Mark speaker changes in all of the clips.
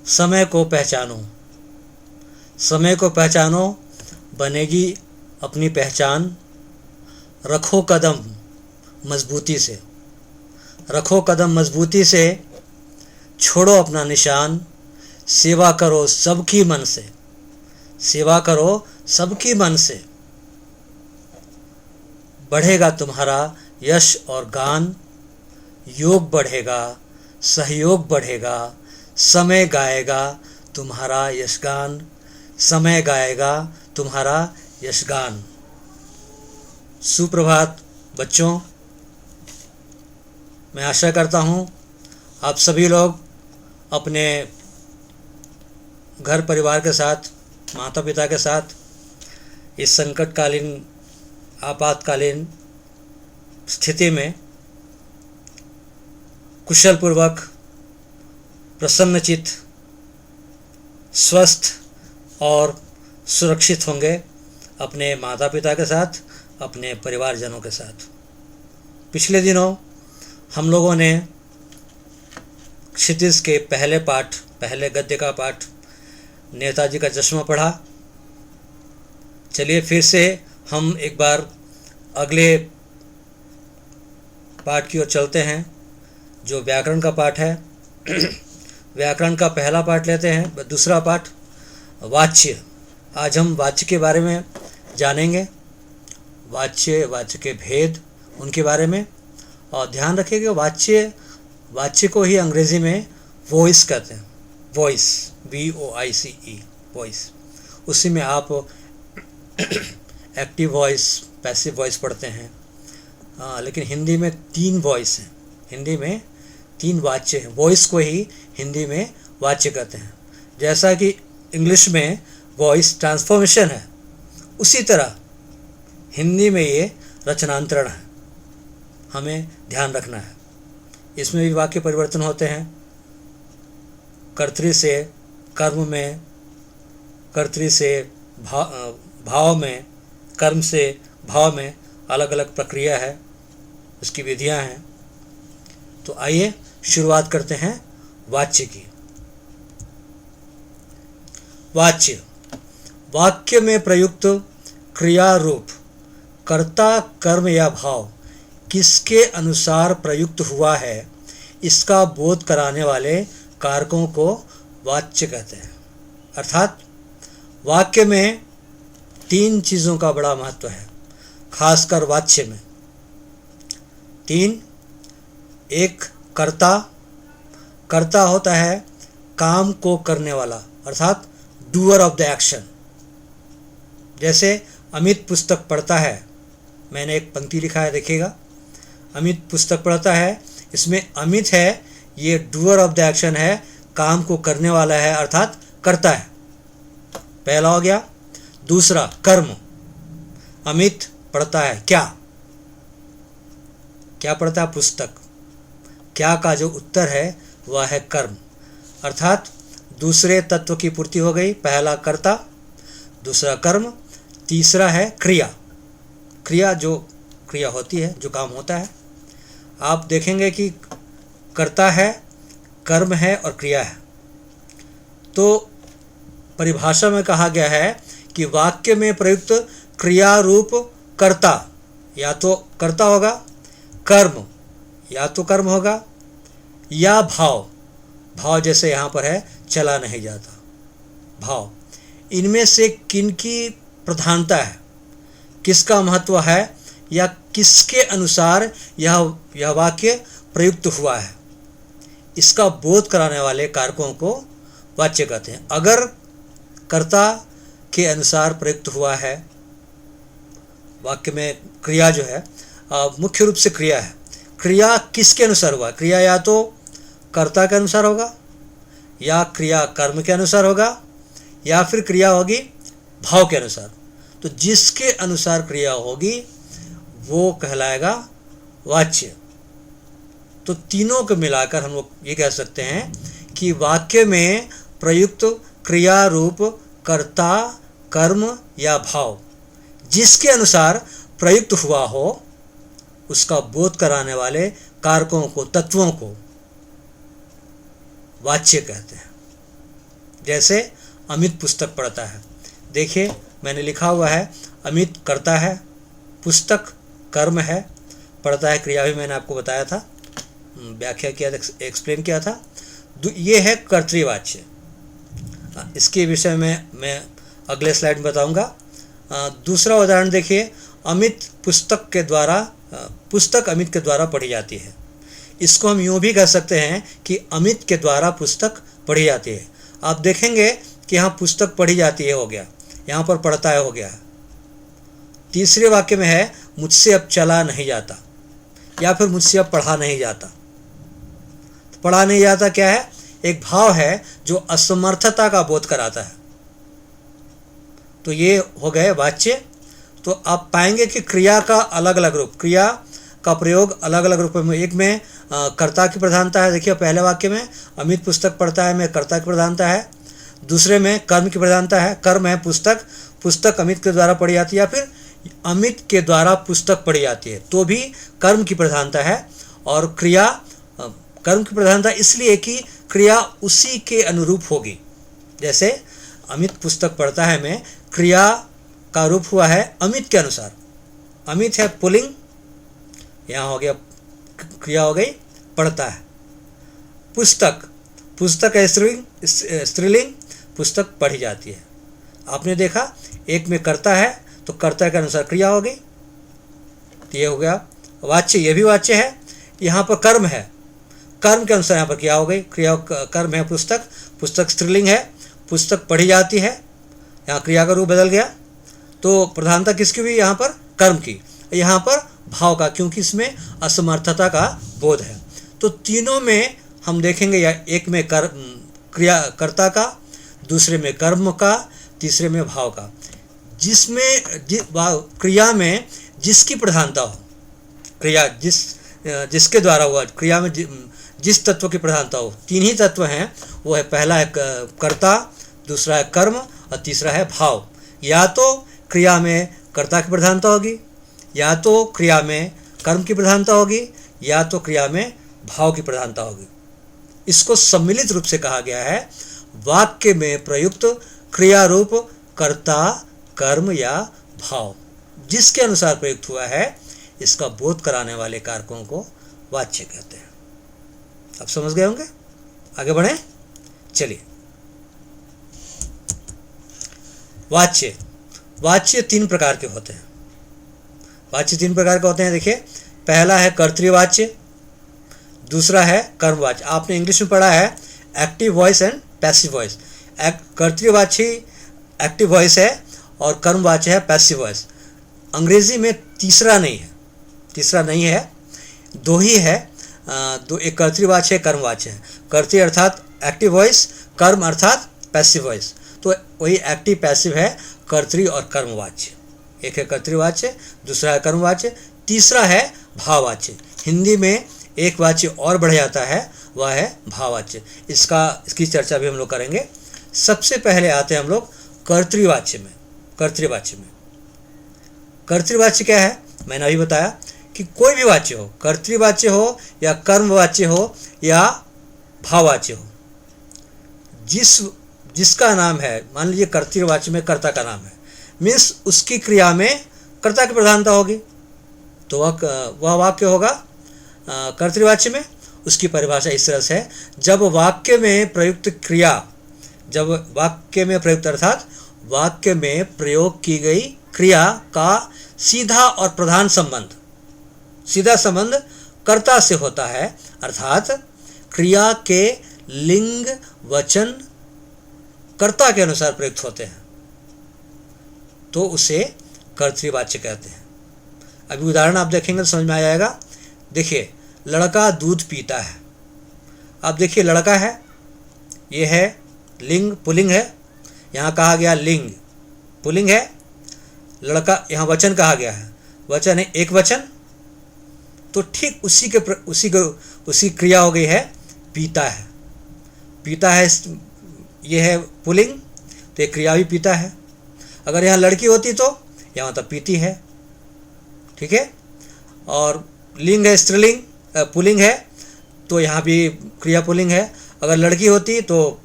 Speaker 1: समय को पहचानो, समय को पहचानो, बनेगी अपनी पहचान। रखो कदम मजबूती से, रखो कदम मजबूती से, छोड़ो अपना निशान। सेवा करो सबकी मन से, सेवा करो सबकी मन से। बढ़ेगा तुम्हारा यश और गान, योग बढ़ेगा, सहयोग बढ़ेगा। समय गाएगा तुम्हारा यशगान, समय गाएगा तुम्हारा यशगान। सुप्रभात बच्चों, मैं आशा करता हूँ आप सभी लोग अपने घर परिवार के साथ, माता पिता के साथ इस संकटकालीन आपातकालीन स्थिति में कुशलपूर्वक, प्रसन्नचित्त, स्वस्थ और सुरक्षित होंगे अपने माता पिता के साथ, अपने परिवारजनों के साथ। पिछले दिनों हम लोगों ने क्षितिज के पहले पाठ, पहले गद्य का पाठ नेताजी का चश्मा पढ़ा। चलिए फिर से हम एक बार अगले पाठ की ओर चलते हैं, जो व्याकरण का पाठ है। व्याकरण का पहला पाठ लेते हैं, दूसरा पाठ वाच्य। आज हम वाच्य के बारे में जानेंगे, वाच्य, वाच्य के भेद, उनके बारे में। और ध्यान रखिएगा वाच्य, वाच्य को ही अंग्रेज़ी में वॉइस कहते हैं, वॉइस, VOICE, वॉइस। उसी में आप एक्टिव वॉइस, पैसिव वॉइस पढ़ते हैं। लेकिन हिंदी में 3 वॉइस हैं, हिंदी में 3 वाच्य हैं। वॉइस को ही हिंदी में वाच्य कहते हैं। जैसा कि इंग्लिश में वॉइस ट्रांसफॉर्मेशन है, उसी तरह हिंदी में ये रचनांतरण है, हमें ध्यान रखना है। इसमें भी वाक्य परिवर्तन होते हैं, कर्तृ से कर्म में, कर्तृ से भाव में, कर्म से भाव में, अलग अलग प्रक्रिया है, उसकी विधियां हैं। तो आइए शुरुआत करते हैं वाच्य की। वाच्य, वाक्य में प्रयुक्त क्रिया रूप कर्ता, कर्म या भाव किसके अनुसार प्रयुक्त हुआ है, इसका बोध कराने वाले कारकों को वाच्य कहते हैं। अर्थात वाक्य में 3 चीज़ों का बड़ा महत्व है, खासकर वाच्य में। 3, एक कर्ता, कर्ता होता है काम को करने वाला, अर्थात डूअर ऑफ द एक्शन। जैसे अमित पुस्तक पढ़ता है, मैंने एक पंक्ति लिखा है, देखिएगा, अमित पुस्तक पढ़ता है, इसमें अमित है, ये डूअर ऑफ द एक्शन है, काम को करने वाला है, अर्थात करता है। पहला हो गया। दूसरा कर्म, अमित पढ़ता है क्या, क्या पढ़ता है, पुस्तक। क्या का जो उत्तर है वह है कर्म, अर्थात दूसरे तत्व की पूर्ति हो गई। पहला कर्ता, दूसरा कर्म, तीसरा है क्रिया। क्रिया, जो क्रिया होती है, जो काम होता है। आप देखेंगे कि कर्ता है, कर्म है और क्रिया है। तो परिभाषा में कहा गया है कि वाक्य में प्रयुक्त क्रिया रूप कर्ता, या तो कर्ता होगा, कर्म या तो कर्म होगा, या भाव, भाव जैसे यहाँ पर है चला नहीं जाता, भाव। इनमें से किनकी प्रधानता है, किसका महत्व है, या किसके अनुसार यह वाक्य प्रयुक्त हुआ है, इसका बोध कराने वाले कारकों को वाच्य कहते हैं। अगर कर्ता के अनुसार प्रयुक्त हुआ है, वाक्य में क्रिया जो है, मुख्य रूप से क्रिया है, क्रिया किसके अनुसार हुआ, क्रिया या तो कर्ता के अनुसार होगा, या क्रिया कर्म के अनुसार होगा, या फिर क्रिया होगी भाव के अनुसार। तो जिसके अनुसार क्रिया होगी वो कहलाएगा वाच्य। तो तीनों को मिलाकर हम लोग ये कह सकते हैं कि वाक्य में प्रयुक्त क्रिया रूप कर्ता, कर्म या भाव जिसके अनुसार प्रयुक्त हुआ हो, उसका बोध कराने वाले कारकों को, तत्वों को वाच्य कहते हैं। जैसे अमित पुस्तक पढ़ता है। देखिए मैंने लिखा हुआ है, अमित कर्ता है, पुस्तक कर्म है, पढ़ता है क्रिया भी मैंने आपको बताया था, व्याख्या किया था, एक्सप्लेन किया था। ये है कर्तृवाच्य। इसके विषय में मैं अगले स्लाइड में बताऊंगा। दूसरा उदाहरण देखिए, अमित पुस्तक के द्वारा, पुस्तक अमित के द्वारा पढ़ी जाती है। इसको हम यूँ भी कह सकते हैं कि अमित के द्वारा पुस्तक पढ़ी जाती है। आप देखेंगे कि यहाँ पुस्तक पढ़ी जाती है हो गया, यहाँ पर पढ़ता है हो गया। तीसरे वाक्य में है मुझसे अब चला नहीं जाता, या फिर मुझसे अब पढ़ा नहीं जाता। पढ़ा नहीं जाता क्या है? एक भाव है जो असमर्थता का बोध कराता है। तो ये हो गए वाच्य। तो आप पाएंगे कि क्रिया का अलग अलग रूप, क्रिया का प्रयोग अलग अलग रूप में। एक में कर्ता की प्रधानता है, देखिए पहले वाक्य में अमित पुस्तक पढ़ता है में कर्ता की प्रधानता है। दूसरे में कर्म की प्रधानता है, कर्म है पुस्तक, पुस्तक अमित के द्वारा पढ़ी जाती है, या फिर अमित के द्वारा पुस्तक पढ़ी जाती है, तो भी कर्म की प्रधानता है। और क्रिया कर्म की प्रधानता इसलिए कि क्रिया उसी के अनुरूप होगी। जैसे अमित पुस्तक पढ़ता है में क्रिया का रूप हुआ है अमित के अनुसार। अमित है पुल्लिंग, यहाँ हो गया क्रिया हो गई पढ़ता है। पुस्तक, पुस्तक है स्त्रीलिंग, पुस्तक पढ़ी जाती है। आपने देखा एक में कर्ता है तो कर्ता के अनुसार क्रिया हो गई, तो ये हो गया वाच्य। ये भी वाच्य है। यहाँ पर कर्म है, कर्म के अनुसार यहाँ पर क्रिया हो गई। क्रिया कर्म है पुस्तक, पुस्तक स्त्रीलिंग है, पुस्तक पढ़ी जाती है, यहाँ क्रिया का रूप बदल गया। तो प्रधानता किसकी हुई? यहाँ पर कर्म की, यहाँ पर भाव का, क्योंकि इसमें असमर्थता का बोध है। तो तीनों में हम देखेंगे, या एक में क्रिया कर्ता का, दूसरे में कर्म का, तीसरे में भाव का। जिसमें क्रिया में जिसकी प्रधानता हो, क्रिया जिसके द्वारा हुआ, क्रिया में जिस तत्व की प्रधानता हो, तीन ही तत्व हैं। वो है, पहला है कर्ता, दूसरा है कर्म और तीसरा है भाव। या तो क्रिया में कर्ता की प्रधानता होगी, या तो क्रिया में कर्म की प्रधानता होगी, या तो क्रिया में भाव की प्रधानता होगी। इसको सम्मिलित रूप से कहा गया है वाक्य में प्रयुक्त क्रिया रूप कर्ता, कर्म या भाव, जिसके अनुसार प्रयुक्त हुआ है, इसका बोध कराने वाले कारकों को वाच्य कहते हैं। अब समझ गए होंगे? आगे बढ़ें, चलिए। वाच्य, वाच्य तीन प्रकार के होते हैं। वाच्य तीन प्रकार के होते हैं। देखिए, पहला है कर्तृवाच्य, दूसरा है कर्मवाच्य। आपने इंग्लिश में पढ़ा है active voice and passive voice. कर्तृवाच्य एक्टिव वॉइस है और कर्मवाच्य है पैसिव वॉइस। अंग्रेजी में तीसरा नहीं है, दो ही है। एक कर्तृवाच्य है, कर्मवाच्य है। कर्तृ अर्थात एक्टिव वॉइस, कर्म अर्थात पैसिव वॉइस। तो वही एक्टिव पैसिव है कर्तृ और कर्मवाच्य। एक है कर्तृवाच्य, दूसरा है कर्मवाच्य, तीसरा है भाववाच्य। हिंदी में एक वाच्य और बढ़ जाता है, वह है भाववाच्य। इसकी चर्चा भी हम लोग करेंगे। सबसे पहले आते हैं हम लोग कर्तृवाच्य में। कर्तृवाच्य क्या है? मैंने अभी बताया कि कोई भी वाच्य हो, कर्तृवाच्य हो या कर्मवाच्य हो या भाववाच्य हो, जिसका नाम है, मान लीजिए कर्तृवाच्य में कर्ता का नाम है, मीन्स उसकी क्रिया में कर्ता की प्रधानता होगी, तो वह वाक्य होगा कर्तृवाच्य में। उसकी परिभाषा इस तरह से है, जब वाक्य में प्रयुक्त अर्थात वाक्य में प्रयोग की गई क्रिया का सीधा और प्रधान संबंध कर्ता से होता है, अर्थात क्रिया के लिंग वचन कर्ता के अनुसार प्रयुक्त होते हैं, तो उसे कर्तृवाच्य कहते हैं। अभी उदाहरण आप देखेंगे तो समझ में आ जाएगा। देखिए, लड़का दूध पीता है। आप देखिए, लड़का है, ये है लिंग, पुल्लिंग है, यहाँ कहा गया लिंग, पुल्लिंग है। लड़का, यहाँ वचन कहा गया है, वचन है एक वचन, तो ठीक उसी क्रिया हो गई है पीता है। पीता है, ये है पुल्लिंग, तो ये क्रिया भी पीता है। अगर यहाँ लड़की होती तो यहाँ मतलब पीती है, ठीक है। और लिंग है स्त्रीलिंग, पुल्लिंग है, तो यहाँ भी क्रिया पुल्लिंग है। अगर लड़की होती तो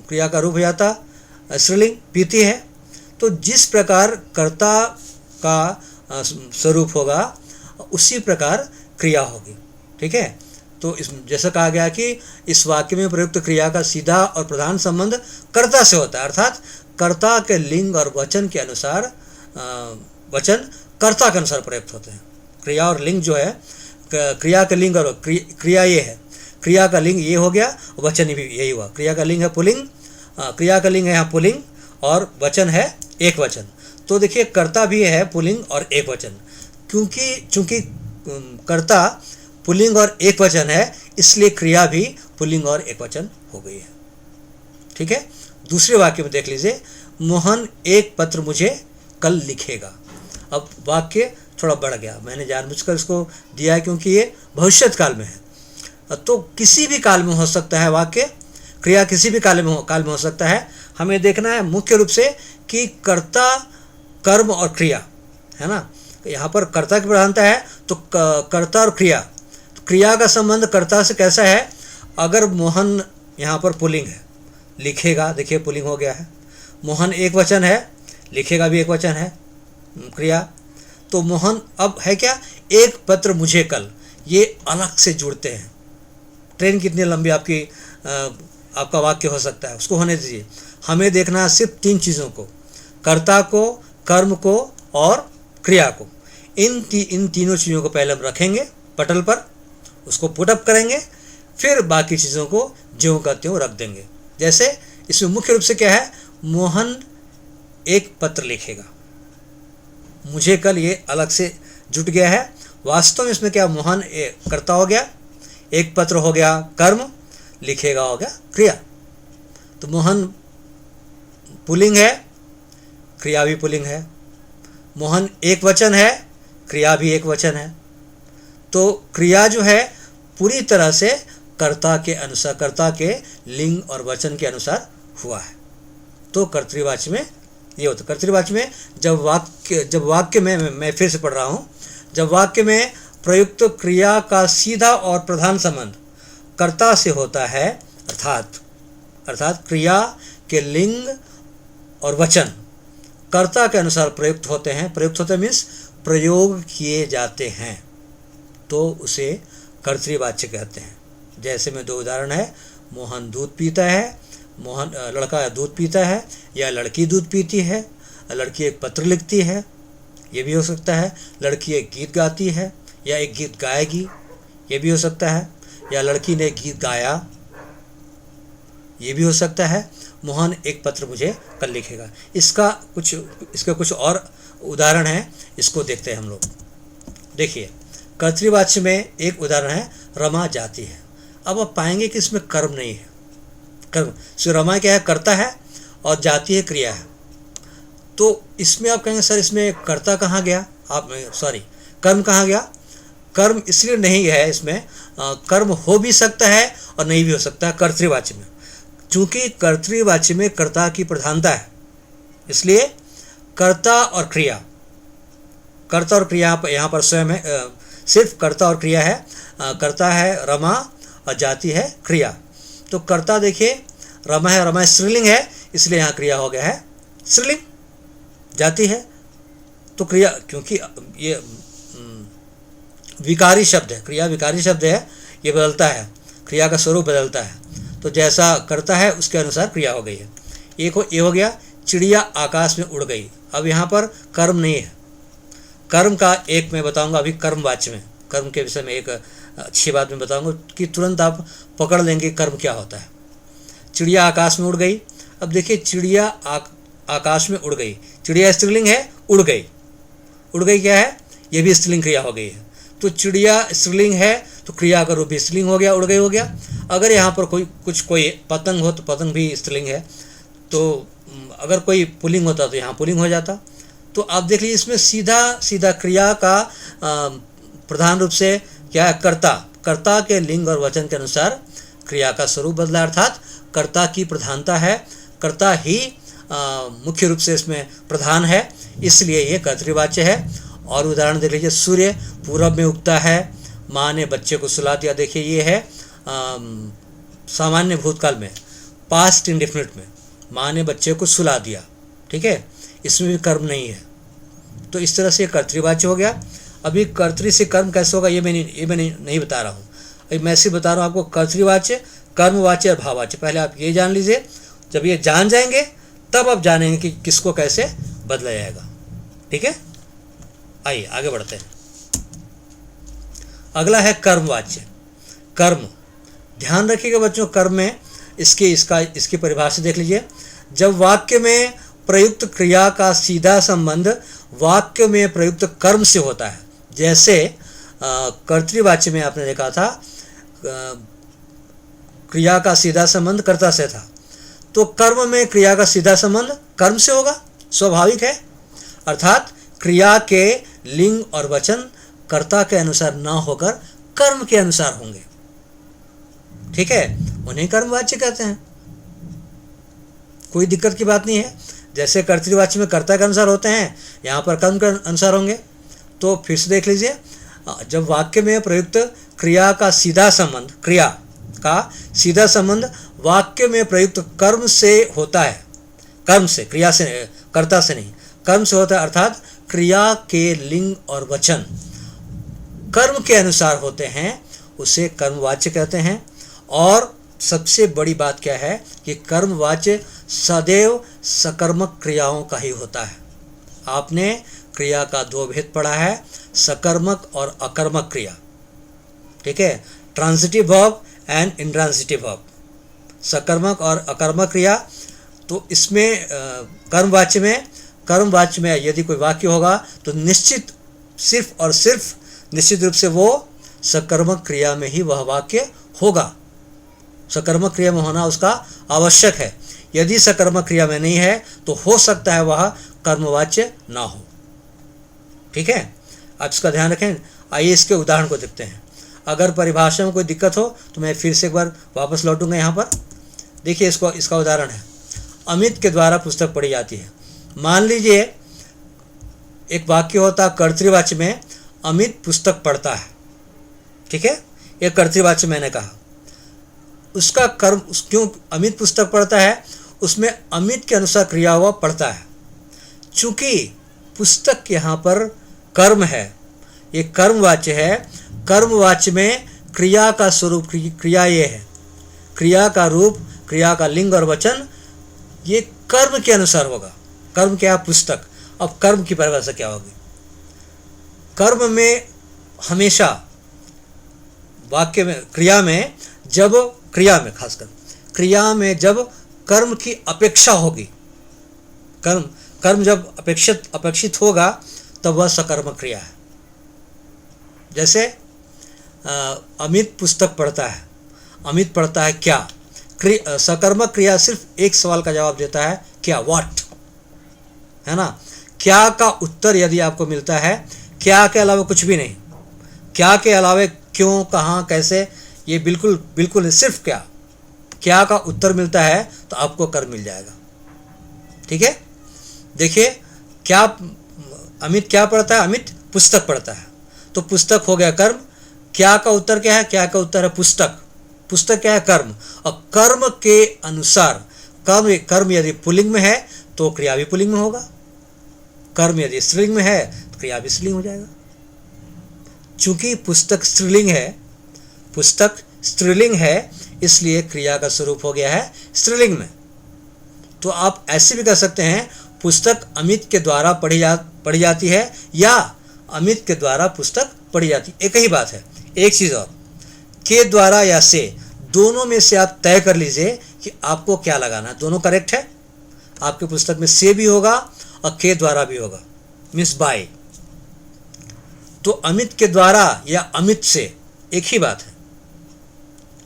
Speaker 1: क्रिया का रूप हो जाता स्त्रीलिंग, पीती है। तो जिस प्रकार कर्ता का स्वरूप होगा उसी प्रकार क्रिया होगी। ठीक है, तो इस जैसा कहा गया कि इस वाक्य में प्रयुक्त क्रिया का सीधा और प्रधान संबंध कर्ता से होता है, अर्थात कर्ता के लिंग और वचन के अनुसार वचन कर्ता के अनुसार प्रयुक्त होते हैं। क्रिया और लिंग जो है, क्रिया का लिंग और क्रिया ये है, क्रिया का लिंग ये हो गया, वचन भी यही हुआ। क्रिया का लिंग है पुल्लिंग, क्रिया का लिंग है यहाँ पुल्लिंग और वचन है एक वचन। तो देखिए कर्ता भी है पुल्लिंग और एक वचन, चूंकि कर्ता पुल्लिंग और एक वचन है इसलिए क्रिया भी पुल्लिंग और एक वचन हो गई है। ठीक है, दूसरे वाक्य में देख लीजिए, मोहन एक पत्र मुझे कल लिखेगा। अब वाक्य थोड़ा बढ़ गया, मैंने जानबूझकर इसको दिया है क्योंकि ये भविष्यत काल में है। तो किसी भी काल में हो सकता है वाक्य, क्रिया किसी भी काल में हो सकता है। हमें देखना है मुख्य रूप से कि कर्ता, कर्म और क्रिया है ना। यहाँ पर कर्ता की प्रधानता है तो कर्ता और क्रिया, तो क्रिया का संबंध कर्ता से कैसा है। अगर मोहन यहाँ पर पुल्लिंग है, लिखेगा, देखिए पुल्लिंग हो गया है। मोहन एक वचन है, लिखेगा भी एक वचन है क्रिया। तो मोहन अब है क्या, एक पत्र मुझे कल, ये अलग से जुड़ते हैं। ट्रेन कितनी लंबी आपका वाक्य हो सकता है, उसको होने दीजिए। हमें देखना है सिर्फ तीन चीज़ों को, कर्ता को, कर्म को और क्रिया को। इन तीनों चीज़ों को पहले हम रखेंगे पटल पर, उसको पुटअप करेंगे, फिर बाकी चीज़ों को ज्यों का त्यों रख देंगे। जैसे इसमें मुख्य रूप से क्या है, मोहन एक पत्र लिखेगा, मुझे कल, ये अलग से जुट गया है। वास्तव में इसमें क्या, मोहन कर्ता हो गया, एक पत्र हो गया कर्म, लिखेगा हो गया क्रिया। तो मोहन पुल्लिंग है, क्रिया भी पुल्लिंग है। मोहन एक वचन है, क्रिया भी एक वचन है। तो क्रिया जो है पूरी तरह से कर्ता के अनुसार, कर्ता के लिंग और वचन के अनुसार हुआ है। तो कर्तृवाच्य में ये होता है। कर्तृवाच्य में जब वाक्य में, मैं फिर से पढ़ रहा हूँ, जब वाक्य में प्रयुक्त क्रिया का सीधा और प्रधान संबंध कर्ता से होता है, अर्थात क्रिया के लिंग और वचन कर्ता के अनुसार प्रयुक्त होते हैं मीन्स प्रयोग किए जाते हैं, तो उसे कर्तृवाच्य कहते हैं। जैसे में दो उदाहरण है, मोहन दूध पीता है, लड़का दूध पीता है या लड़की दूध पीती है, लड़की एक पत्र लिखती है, ये भी हो सकता है। लड़की एक गीत गाती है या एक गीत गाएगी, ये भी हो सकता है। या लड़की ने गीत गाया, ये भी हो सकता है। मोहन एक पत्र मुझे कल लिखेगा। इसका कुछ और उदाहरण है, इसको देखते हैं हम लोग। देखिए, कर्तृवाच्य में एक उदाहरण है, रमा जाती है। अब आप पाएंगे कि इसमें कर्म नहीं है। कर्म सो रमा क्या है, कर्ता है, और जाती है क्रिया है। तो इसमें आप कहेंगे सर इसमें कर्ता कहाँ गया, कर्म कहाँ गया। कर्म इसलिए नहीं है इसमें, कर्म हो भी सकता है और नहीं भी हो सकता है कर्तृवाच्य में। चूँकि कर्तृवाच्य में कर्ता की प्रधानता है, इसलिए कर्ता और क्रिया यहाँ पर स्वयं है, सिर्फ कर्ता और क्रिया है। कर्ता है रमा और जाती है क्रिया। तो कर्ता देखिए रमा है, रमा स्त्रीलिंग है, इसलिए यहाँ क्रिया हो गया है स्त्रीलिंग। जाती है तो क्रिया, क्योंकि ये विकारी शब्द है, क्रिया विकारी शब्द है, ये बदलता है, क्रिया का स्वरूप बदलता है। तो जैसा करता है उसके अनुसार क्रिया हो गई है। ये हो गया, चिड़िया आकाश में उड़ गई। अब यहाँ पर कर्म नहीं है। कर्म का एक मैं बताऊंगा अभी, कर्मवाच्य में, कर्म के विषय में एक अच्छी बात मैं बताऊंगा कि तुरंत आप पकड़ लेंगे कर्म क्या होता है। चिड़िया आकाश में उड़ गई। अब देखिए, चिड़िया आकाश में उड़ गई, चिड़िया स्त्रीलिंग है, उड़ गई। उड़ गई क्या है, ये भी स्त्रीलिंग क्रिया हो गई है। तो चिड़िया स्त्रीलिंग है तो क्रिया का रूप भी स्त्रीलिंग हो गया, उड़ गई हो गया। अगर यहाँ पर कोई पतंग हो तो पतंग भी स्त्रीलिंग है। तो अगर कोई पुल्लिंग होता तो यहाँ पुल्लिंग हो जाता। तो आप देख लीजिए, इसमें सीधा क्रिया का प्रधान रूप से क्या है, कर्ता के लिंग और वचन के अनुसार क्रिया का स्वरूप बदला, अर्थात कर्ता की प्रधानता है, कर्ता ही मुख्य रूप से इसमें प्रधान है, इसलिए ये कर्तृवाच्य है। और उदाहरण देख लीजिए, सूर्य पूरब में उगता है, माँ ने बच्चे को सुला दिया। देखिए ये है सामान्य भूतकाल में, पास्ट इंडेफिनिट में माँ ने बच्चे को सुला दिया, ठीक है, इसमें भी कर्म नहीं है। तो इस तरह से कर्तृवाच्य हो गया। अभी कर्तृ से कर्म कैसे होगा ये मैं नहीं बता रहा हूँ, अभी मैं सिर्फ बता रहा हूँ आपको कर्तृवाच्य, कर्मवाच्य और भाववाच्य। पहले आप ये जान लीजिए, जब ये जान जाएंगे तब आप जानेंगे कि किसको कैसे बदला जाएगा, ठीक है। आइए आगे बढ़ते हैं। अगला है कर्मवाच्य। कर्म, ध्यान रखिएगा बच्चों, कर्म में इसकी परिभाषा देख लीजिए। जब वाक्य में प्रयुक्त क्रिया का सीधा संबंध वाक्य में प्रयुक्त कर्म से होता है, जैसे कर्तृवाच्य में आपने देखा था क्रिया का सीधा संबंध कर्ता से था, तो कर्म में क्रिया का सीधा संबंध कर्म से होगा, स्वाभाविक है। अर्थात क्रिया के लिंग और वचन कर्ता के अनुसार ना होकर कर्म के अनुसार होंगे, ठीक है, उन्हें कर्मवाच्य कहते हैं। कोई दिक्कत की बात नहीं है। जैसे कर्तृवाच्य में कर्ता के अनुसार होते हैं, यहाँ पर कर्म के अनुसार होंगे। तो फिर से देख लीजिए, जब वाक्य में प्रयुक्त क्रिया का सीधा संबंध, क्रिया का सीधा संबंध वाक्य में प्रयुक्त कर्म से होता है, कर्म से, क्रिया से, कर्ता से नहीं, कर्म से होता है, अर्थात क्रिया के लिंग और वचन कर्म के अनुसार होते हैं, उसे कर्मवाच्य कहते हैं। और सबसे बड़ी बात क्या है कि कर्मवाच्य सदैव सकर्मक क्रियाओं का ही होता है। आपने क्रिया का दो भेद पढ़ा है, सकर्मक और अकर्मक क्रिया, ठीक है, transitive verb and intransitive verb, सकर्मक और अकर्मक क्रिया। तो इसमें कर्मवाच्य में यदि कोई वाक्य होगा तो निश्चित, सिर्फ और सिर्फ निश्चित रूप से वो सकर्मक क्रिया में ही वह वाक्य होगा, सकर्मक क्रिया में होना उसका आवश्यक है। यदि सकर्मक क्रिया में नहीं है तो हो सकता है वह कर्मवाच्य ना हो, ठीक है। आप इसका ध्यान रखें। आइए इसके उदाहरण को देखते हैं। अगर परिभाषा में कोई दिक्कत हो तो मैं फिर से एक बार वापस लौटूंगा यहाँ पर। देखिए इसका उदाहरण है, अमित के द्वारा पुस्तक पढ़ी जाती है। मान लीजिए एक वाक्य होता कर्तृवाच्य में, अमित पुस्तक पढ़ता है, ठीक है, यह कर्तृवाच्य मैंने कहा। उसका कर्म, क्यों अमित पुस्तक पढ़ता है, उसमें अमित के अनुसार क्रिया हुआ पढ़ता है। चूंकि पुस्तक यहाँ पर कर्म है, ये कर्मवाच्य है। कर्मवाच्य में क्रिया का स्वरूप, क्रिया ये है, क्रिया का रूप, क्रिया का लिंग और वचन ये कर्म के अनुसार होगा। कर्म क्या है? पुस्तक। अब कर्म की परिभाषा क्या होगी? कर्म में हमेशा वाक्य में, खासकर क्रिया में जब कर्म की अपेक्षा होगी, कर्म जब अपेक्षित होगा तब वह सकर्मक क्रिया है। जैसे अमित पुस्तक पढ़ता है, अमित पढ़ता है क्या? सकर्मक क्रिया सिर्फ एक सवाल का जवाब देता है, क्या, व्हाट, है ना। क्या का उत्तर यदि आपको मिलता है, क्या के अलावा कुछ भी नहीं, क्या के अलावा क्यों, कहाँ, कैसे, ये बिल्कुल सिर्फ क्या का उत्तर मिलता है तो आपको कर्म मिल जाएगा, ठीक है। देखिए क्या, अमित क्या पढ़ता है? अमित पुस्तक पढ़ता है, तो पुस्तक हो गया कर्म। क्या का उत्तर क्या है? क्या का उत्तर है पुस्तक। पुस्तक क्या है? कर्म। और कर्म के अनुसार कर्म यदि पुल्लिंग में है तो क्रिया भी पुल्लिंग में होगा, कर्म यदि स्त्रीलिंग में है तो क्रिया भी स्त्रीलिंग हो जाएगा। चूंकि पुस्तक स्त्रीलिंग है इसलिए क्रिया का स्वरूप हो गया है स्त्रीलिंग में। तो आप ऐसे भी कर सकते हैं, पुस्तक अमित के द्वारा पढ़ी जाती है या अमित के द्वारा पुस्तक पढ़ी जाती, एक ही बात है। एक चीज़ और, के द्वारा या से, दोनों में से आप तय कर लीजिए कि आपको क्या लगाना है। दोनों करेक्ट है, आपके पुस्तक में से भी होगा और के द्वारा भी होगा, मीन्स बाय। तो अमित के द्वारा या अमित से एक ही बात है।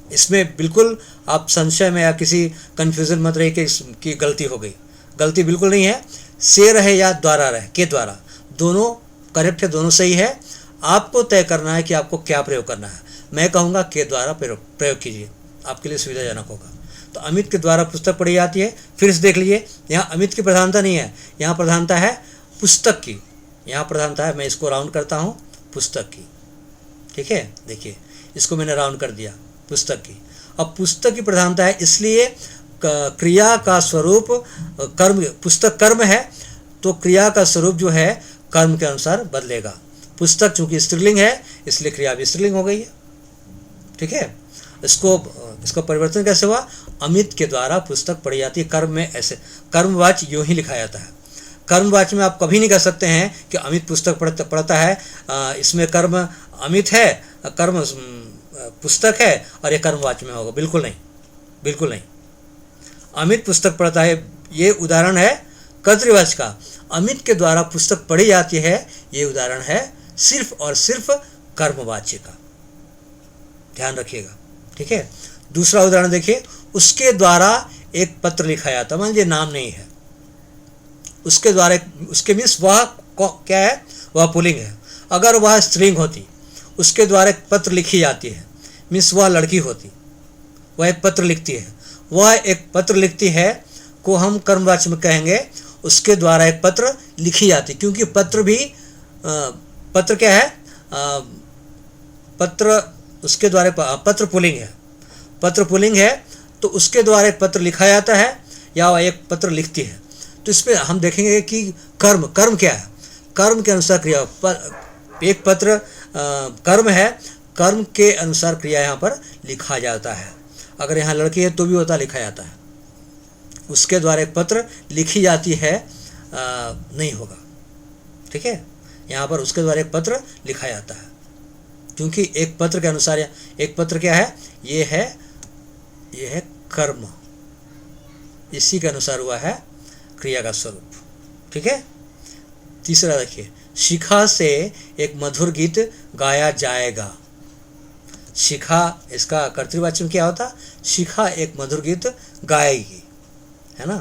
Speaker 1: इसमें बिल्कुल आप संशय में या किसी कंफ्यूजन मत रहे कि गलती हो गई, गलती बिल्कुल नहीं है। से रहे या द्वारा रहे, के द्वारा, दोनों करेक्ट है, दोनों सही है। आपको तय करना है कि आपको क्या प्रयोग करना है। मैं कहूँगा के द्वारा प्रयोग कीजिए, आपके लिए सुविधाजनक होगा। तो अमित के द्वारा पुस्तक पढ़ी जाती है। फिर से देख लीजिए, यहाँ अमित की प्रधानता नहीं है, यहाँ प्रधानता है पुस्तक की, यहाँ प्रधानता है, मैं इसको राउंड करता हूँ, पुस्तक की, ठीक है। देखिए इसको मैंने राउंड कर दिया, पुस्तक की। अब पुस्तक की प्रधानता है इसलिए क्रिया का स्वरूप कर्म, पुस्तक कर्म है तो क्रिया का स्वरूप जो है कर्म के अनुसार बदलेगा। पुस्तक चूंकि स्त्रीलिंग है इसलिए क्रिया भी स्त्रीलिंग हो गई है। ठीक है, इसको परिवर्तन कैसे हुआ? अमित के द्वारा पुस्तक पढ़ी जाती है। कर्म में ऐसे कर्मवाच्य यूं ही लिखा जाता है। कर्मवाच्य में आप कभी नहीं कह सकते हैं कि अमित पुस्तक पढ़ता है, इसमें कर्म अमित है, कर्म पुस्तक है और ये कर्मवाच्य में होगा। बिल्कुल नहीं, बिल्कुल नहीं। अमित पुस्तक पढ़ता है, ये उदाहरण है कर्तृवाच्य का। अमित के द्वारा पुस्तक पढ़ी जाती है, ये उदाहरण है सिर्फ और सिर्फ कर्मवाच्य का। ध्यान रखिएगा। ठीक है, दूसरा उदाहरण देखिए, उसके द्वारा एक पत्र लिखा जाता, मान लीजिए नाम नहीं है, उसके द्वारा, उसके मीन्स वह क्या है? वह पुल्लिंग है। अगर वह स्त्रीलिंग होती, उसके द्वारा एक पत्र लिखी जाती है, मीन्स वह लड़की होती, वह एक पत्र लिखती है, वह एक पत्र लिखती है को हम कर्मवाच्य में कहेंगे उसके द्वारा एक पत्र लिखी जाती, क्योंकि पत्र भी पत्र क्या है? पत्र उसके द्वारा, पत्र पुल्लिंग है, पत्र पुल्लिंग है तो उसके द्वारा एक पत्र लिखा जाता है या वह एक पत्र लिखती है। तो इसमें हम देखेंगे कि कर्म क्या है? कर्म के अनुसार क्रिया, एक पत्र कर्म है, कर्म के अनुसार क्रिया यहाँ पर लिखा जाता है। अगर यहाँ लड़की है तो भी होता, लिखा जाता है। उसके द्वारा एक पत्र लिखी जाती है नहीं होगा। ठीक है, यहाँ पर उसके द्वारा एक पत्र लिखा जाता है, क्योंकि एक पत्र के अनुसार, एक पत्र क्या है? ये है कर्म, इसी के अनुसार हुआ है क्रिया का स्वरूप। ठीक है, तीसरा देखिए, शिखा से एक मधुर गीत गाया जाएगा। शिखा, इसका कर्तृवाच्य में क्या होता? शिखा एक मधुर गीत गाएगी, है ना?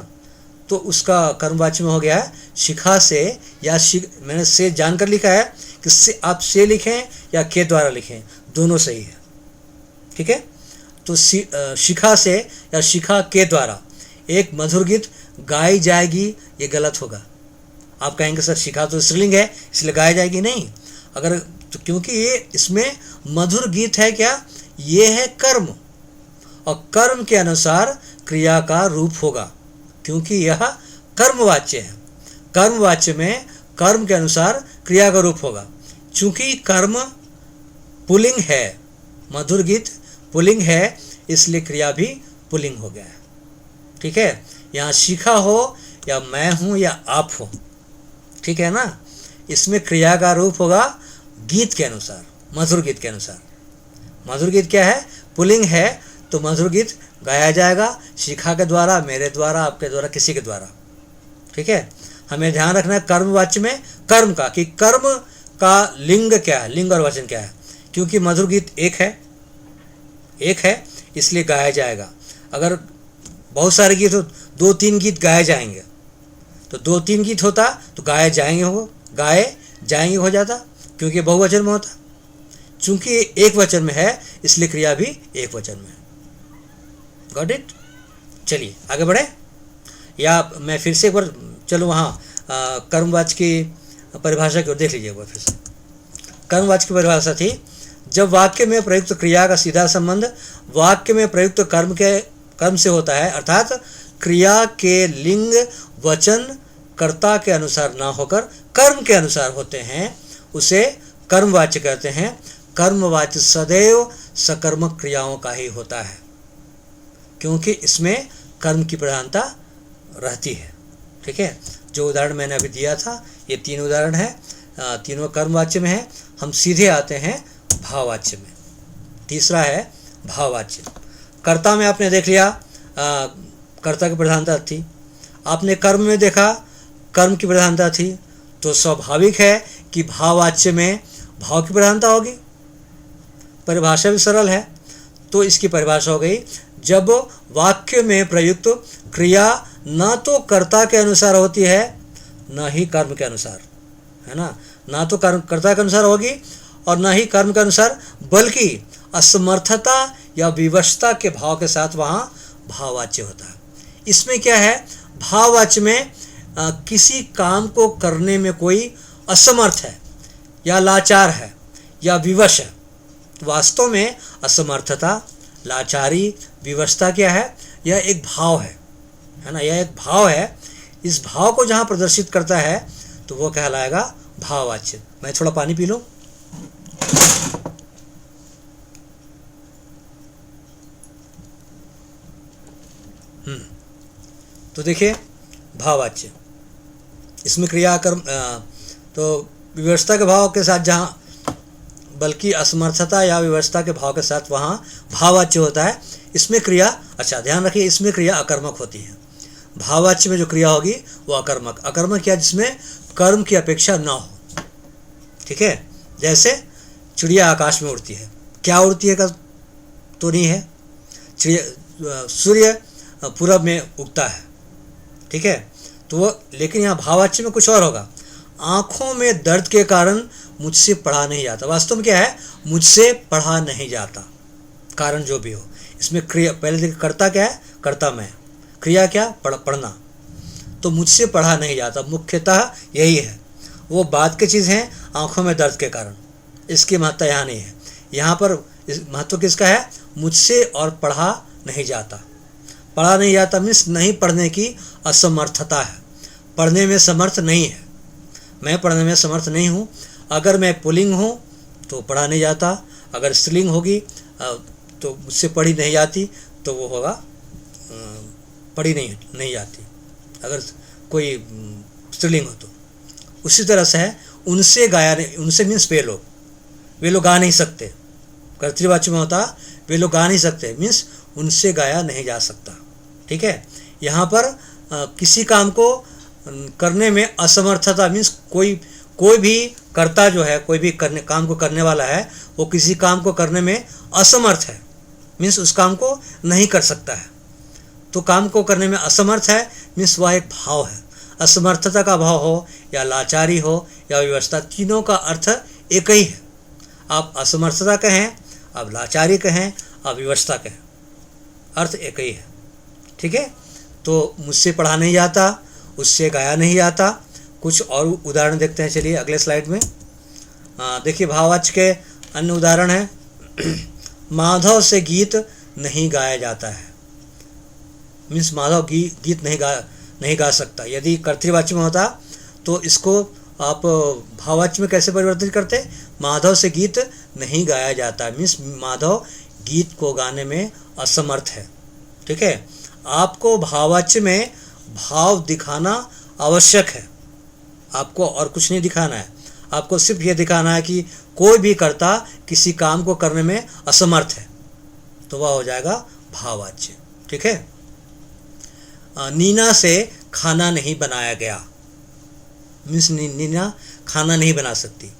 Speaker 1: तो उसका कर्मवाच्य में हो गया है शिखा से, या मैंने से जानकर लिखा है कि से, आप से लिखें या के द्वारा लिखें, दोनों सही है। ठीक है, तो शिखा से या शिखा के द्वारा एक मधुर गीत गाई जाएगी, ये गलत होगा। आप कहेंगे सर शिखा तो स्त्रीलिंग है इसलिए गाई जाएगी, नहीं। अगर तो क्योंकि ये इसमें मधुर गीत है, क्या? ये है कर्म, और कर्म के अनुसार क्रिया का रूप होगा, क्योंकि यह कर्मवाच्य है। कर्मवाच्य में कर्म के अनुसार क्रिया का रूप होगा। चूंकि कर्म पुल्लिंग है, मधुर गीत पुल्लिंग है, इसलिए क्रिया भी पुल्लिंग हो गया है। ठीक है, यहाँ शिखा हो या मैं हूँ या आप हो, ठीक है ना, इसमें क्रिया का रूप होगा गीत के अनुसार, मधुर गीत के अनुसार। मधुर गीत क्या है? पुल्लिंग है, तो मधुर गीत गाया जाएगा शिखा के द्वारा, मेरे द्वारा, आपके द्वारा, किसी के द्वारा। ठीक है, हमें ध्यान रखना है कर्मवाच्य में कर्म का, कि कर्म का लिंग क्या है, लिंग और वचन क्या है, क्योंकि मधुर गीत एक है इसलिए गाया जाएगा। अगर बहुत सारे गीत हो, 2-3 गीत गाए जाएंगे, तो 2-3 गीत होता तो गाए जाएंगे हो जाता, क्योंकि बहुवचन में होता। चूंकि एक वचन में है इसलिए क्रिया भी एक वचन में है। Got it? चलिए आगे बढ़े, या मैं फिर से एक बार चलो वहाँ कर्मवाच्य की परिभाषा की ओर देख लीजिए। फिर से कर्मवाच्य की परिभाषा थी, जब वाक्य में प्रयुक्त क्रिया का सीधा संबंध वाक्य में प्रयुक्त कर्म से होता है, अर्थात क्रिया के लिंग वचन कर्ता के अनुसार ना होकर कर्म के अनुसार होते हैं, उसे कर्मवाच्य कहते हैं। कर्मवाच्य सदैव सकर्मक क्रियाओं का ही होता है, क्योंकि इसमें कर्म की प्रधानता रहती है। ठीक है, जो उदाहरण मैंने अभी दिया था, ये 3 उदाहरण है, तीनों कर्मवाच्य में है। हम सीधे आते हैं भाववाच्य में। तीसरा है भाववाच्य। कर्ता में आपने देख लिया कर्ता की प्रधानता थी, आपने कर्म में देखा कर्म की प्रधानता थी, तो स्वाभाविक है कि भाववाच्य में भाव की प्रधानता होगी। परिभाषा भी सरल है, तो इसकी परिभाषा हो गई, जब वाक्य में प्रयुक्त क्रिया न तो कर्ता के अनुसार होती है न ही कर्म के अनुसार, है ना, ना तो कर्ता के अनुसार होगी और न ही कर्म के अनुसार, बल्कि असमर्थता या विवशता के भाव के साथ वहाँ भाववाच्य होता है। इसमें क्या है? भाववाच्य में किसी काम को करने में कोई असमर्थ है या लाचार है या विवश है। वास्तव में असमर्थता, लाचारी, विवशता क्या है? यह एक भाव है ना, यह एक भाव है। इस भाव को जहाँ प्रदर्शित करता है तो वो कहलाएगा भाववाच्य। मैं थोड़ा पानी पी लूँ। तो देखिए भाववाच्य, इसमें क्रिया कर्म तो विवशता के भाव के साथ जहाँ, बल्कि असमर्थता या विवशता के भाव के साथ वहाँ भाववाच्य होता है। इसमें क्रिया, अच्छा ध्यान रखिए, इसमें क्रिया अकर्मक होती है। भाववाच्य में जो क्रिया होगी वो अकर्मक। अकर्मक क्या, जिसमें कर्म की अपेक्षा ना हो। ठीक है, जैसे चिड़िया आकाश में उड़ती है, क्या उड़ती है का तो नहीं है। चिड़िया, सूर्य पूरब में उगता है, ठीक है, तो वो, लेकिन यहाँ भाववाच्य में कुछ और होगा। आँखों में दर्द के कारण मुझसे पढ़ा नहीं जाता। वास्तव में क्या है, मुझसे पढ़ा नहीं जाता, कारण जो भी हो। इसमें क्रिया, पहले देखिए कर्ता क्या है, कर्ता मैं, क्रिया क्या, पढ़ना। तो मुझसे पढ़ा नहीं जाता, मुख्यतः यही है। वो बात की चीज़ है, आँखों में दर्द के कारण, इसकी महत्ता यहाँ नहीं है। यहाँ पर महत्व किसका है, मुझसे और पढ़ा नहीं जाता। पढ़ा नहीं जाता मीन्स नहीं पढ़ने की असमर्थता है, पढ़ने में समर्थ नहीं है। मैं पढ़ने में समर्थ नहीं हूँ। अगर मैं पुल्लिंग हूँ तो पढ़ा नहीं जाता, अगर स्त्रीलिंग होगी तो मुझसे पढ़ी नहीं जाती, तो वो होगा पढ़ी नहीं जाती, अगर कोई स्त्रीलिंग हो तो। उसी तरह से है, उनसे गाया नहीं, उनसे मीन्स वे लोग गा नहीं सकते। कर्तृवाच्य में होता वे लोग गा नहीं सकते, मीन्स उनसे गाया नहीं जा सकता। ठीक है, यहाँ पर किसी काम को करने में असमर्थता मीन्स कोई भी कर्ता जो है, कोई भी काम को करने वाला है, वो किसी काम को करने में असमर्थ है, मीन्स उस काम को नहीं कर सकता है। तो काम को करने में असमर्थ है मीन्स वह एक भाव है। असमर्थता का भाव हो या लाचारी हो या विवशता, तीनों का अर्थ एक ही है। आप असमर्थता कहें, आप लाचारी कहें, आप विवशता कहें, अर्थ एक ही है। ठीक है, तो मुझसे पढ़ा नहीं जाता, उससे गाया नहीं जाता। कुछ और उदाहरण देखते हैं, चलिए अगले स्लाइड में। देखिए भाववाच्य के अन्य उदाहरण हैं। माधव से गीत नहीं गाया जाता है, मीन्स माधव गीत नहीं गा सकता। यदि कर्तृवाच्य में होता तो इसको आप भाववाच्य में कैसे परिवर्तित करते, माधव से गीत नहीं गाया जाता, मीन्स माधव गीत को गाने में असमर्थ है। ठीक है, आपको भाववाच्य में भाव दिखाना आवश्यक है। आपको और कुछ नहीं दिखाना है, आपको सिर्फ ये दिखाना है कि कोई भी कर्ता किसी काम को करने में असमर्थ है, तो वह हो जाएगा भाववाच्य। ठीक है, नीना से खाना नहीं बनाया गया, मीन्स नीना खाना नहीं बना सकती,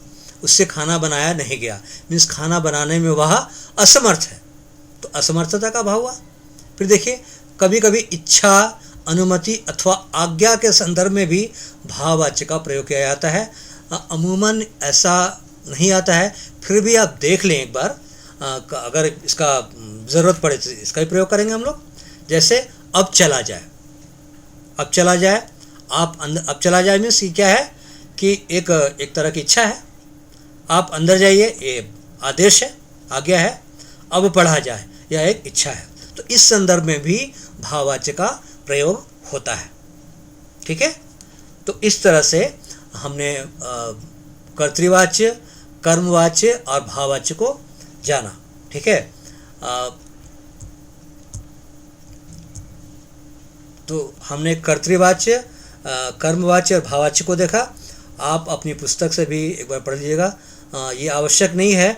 Speaker 1: उससे खाना बनाया नहीं गया, मीन्स खाना बनाने में वह असमर्थ है, तो असमर्थता का भाव हुआ। फिर देखिए, कभी कभी इच्छा, अनुमति अथवा आज्ञा के संदर्भ में भी भाववाच्य का प्रयोग किया जाता है। अमूमन ऐसा नहीं आता है, फिर भी आप देख लें एक बार, अगर इसका ज़रूरत पड़े तो इसका ही प्रयोग करेंगे हम लोग। जैसे अब चला जाए, अब चला जाए, आप अंदर, अब चला जाए मीन्स क्या है कि एक तरह की इच्छा है, आप अंदर जाइए, ये आदेश है, आज्ञा है। अब पढ़ा जाए, यह एक इच्छा है। तो इस संदर्भ में भी भाववाच्य का प्रयोग होता है। ठीक है, तो इस तरह से हमने कर्तृवाच्य, कर्मवाच्य और भाववाच्य को जाना। ठीक है, तो हमने कर्तृवाच्य, कर्मवाच्य और भाववाच्य को देखा। आप अपनी पुस्तक से भी एक बार पढ़ लीजिएगा। ये आवश्यक नहीं है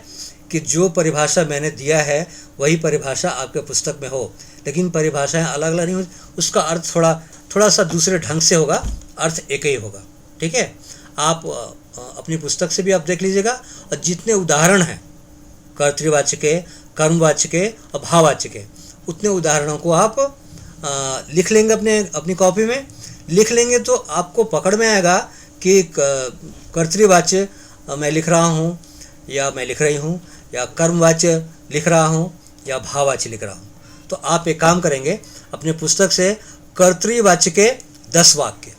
Speaker 1: कि जो परिभाषा मैंने दिया है वही परिभाषा आपके पुस्तक में हो, लेकिन परिभाषाएं अलग अलग नहीं हो, उसका अर्थ थोड़ा सा दूसरे ढंग से होगा, अर्थ एक ही होगा। ठीक है, आप अपनी पुस्तक से भी आप देख लीजिएगा, और जितने उदाहरण हैं कर्तृवाच्य के, कर्मवाच्य के और भाववाच्य के, उतने उदाहरणों को आप लिख लेंगे, अपनी कॉपी में लिख लेंगे, तो आपको पकड़ में आएगा कि कर्तृवाच्य मैं लिख रहा हूँ या मैं लिख रही हूँ, या कर्मवाच्य लिख रहा हूँ या भाववाच्य लिख रहा हूँ। तो आप एक काम करेंगे, अपने पुस्तक से कर्तृवाच्य के 10 वाक्य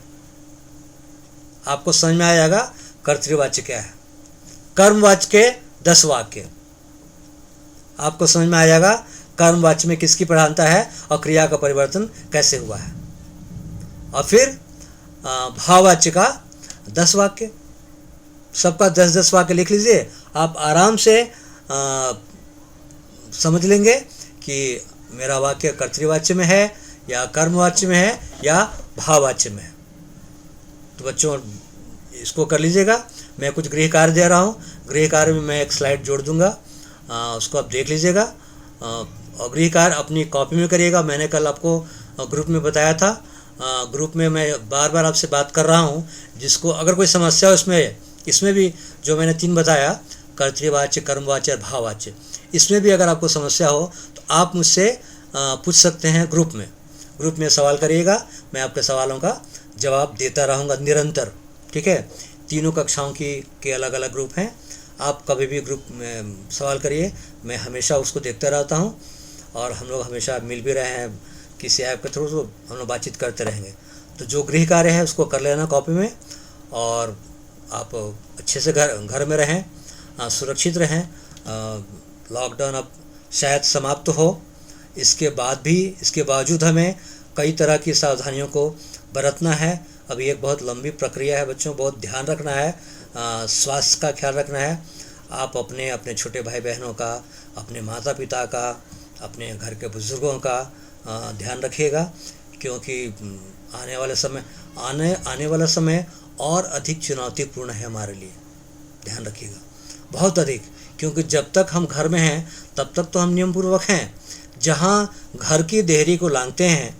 Speaker 1: आपको समझ में आ जाएगा कर्तृवाच्य क्या है। कर्मवाच्य के 10 वाक्य आपको समझ में आ जाएगा कर्मवाच्य में किसकी प्रधानता है और क्रिया का परिवर्तन कैसे हुआ है। और फिर भाववाच्य का 10 वाक्य, सबका 10-10 वाक्य लिख लीजिए। आप आराम से समझ लेंगे कि मेरा वाक्य कर्तृवाच्य में है या कर्मवाच्य में है या भाववाच्य में है। तो बच्चों इसको कर लीजिएगा। मैं कुछ गृह कार्य दे रहा हूँ, गृह कार्य में मैं एक स्लाइड जोड़ दूंगा, उसको आप देख लीजिएगा। और गृह कार्य अपनी कॉपी में करिएगा। मैंने कल आपको ग्रुप में बताया था, ग्रुप में मैं बार बार आपसे बात कर रहा हूँ, जिसको अगर कोई समस्या हो इसमें भी जो मैंने 3 बताया, कर्तृवाच्य, कर्मवाच्य और भाववाच्य, इसमें भी अगर आपको समस्या हो तो आप मुझसे पूछ सकते हैं ग्रुप में सवाल करिएगा। मैं आपके सवालों का जवाब देता रहूँगा निरंतर, ठीक है। तीनों कक्षाओं के अलग अलग ग्रुप हैं, आप कभी भी ग्रुप में सवाल करिए, मैं हमेशा उसको देखता रहता हूँ। और हम लोग हमेशा मिल भी रहे हैं किसी ऐप के थ्रू, तो हम लोग बातचीत करते रहेंगे। तो जो गृह कार्य है उसको कर लेना कॉपी में, और आप अच्छे से घर में रहें, सुरक्षित रहें। लॉकडाउन अब शायद समाप्त हो, इसके बावजूद हमें कई तरह की सावधानियों को बरतना है। अभी एक बहुत लंबी प्रक्रिया है बच्चों, बहुत ध्यान रखना है, स्वास्थ्य का ख्याल रखना है। आप अपने छोटे भाई बहनों का, अपने माता पिता का, अपने घर के बुज़ुर्गों का ध्यान रखिएगा, क्योंकि आने वाला समय और अधिक चुनौतीपूर्ण है हमारे लिए। ध्यान रखिएगा, बहुत अधिक, क्योंकि जब तक हम घर में हैं तब तक तो हम नियमपूर्वक हैं। जहाँ घर की देहरी को लांघते हैं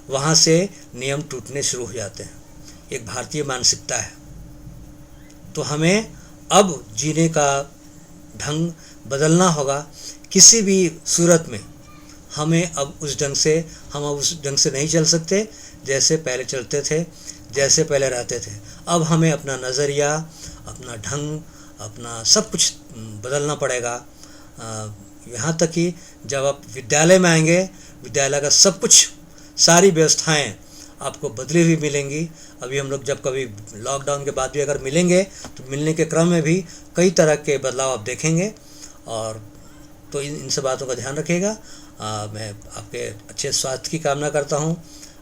Speaker 1: वहाँ से नियम टूटने शुरू हो जाते हैं। एक भारतीय मानसिकता है। तो हमें अब जीने का ढंग बदलना होगा। किसी भी सूरत में हम अब उस ढंग से नहीं चल सकते जैसे पहले चलते थे, जैसे पहले रहते थे। अब हमें अपना नज़रिया, अपना ढंग, अपना सब कुछ बदलना पड़ेगा। यहाँ तक कि जब आप विद्यालय में आएंगे, विद्यालय का सब कुछ, सारी व्यवस्थाएं आपको बदली हुई मिलेंगी। अभी हम लोग जब कभी लॉकडाउन के बाद भी अगर मिलेंगे तो मिलने के क्रम में भी कई तरह के बदलाव आप देखेंगे। और तो इन सब बातों का ध्यान रखिएगा। मैं आपके अच्छे स्वास्थ्य की कामना करता हूँ,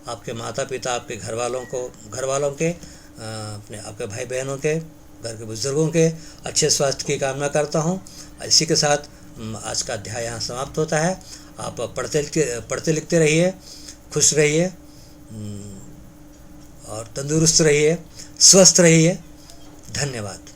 Speaker 1: आपके माता पिता, आपके घर वालों के, आपके भाई बहनों के, घर के बुजुर्गों के अच्छे स्वास्थ्य की कामना करता हूँ। इसी के साथ आज का अध्याय यहाँ समाप्त होता है। आप पढ़ते लिखते रहिए, खुश रहिए और तंदुरुस्त रहिए, स्वस्थ रहिए। धन्यवाद।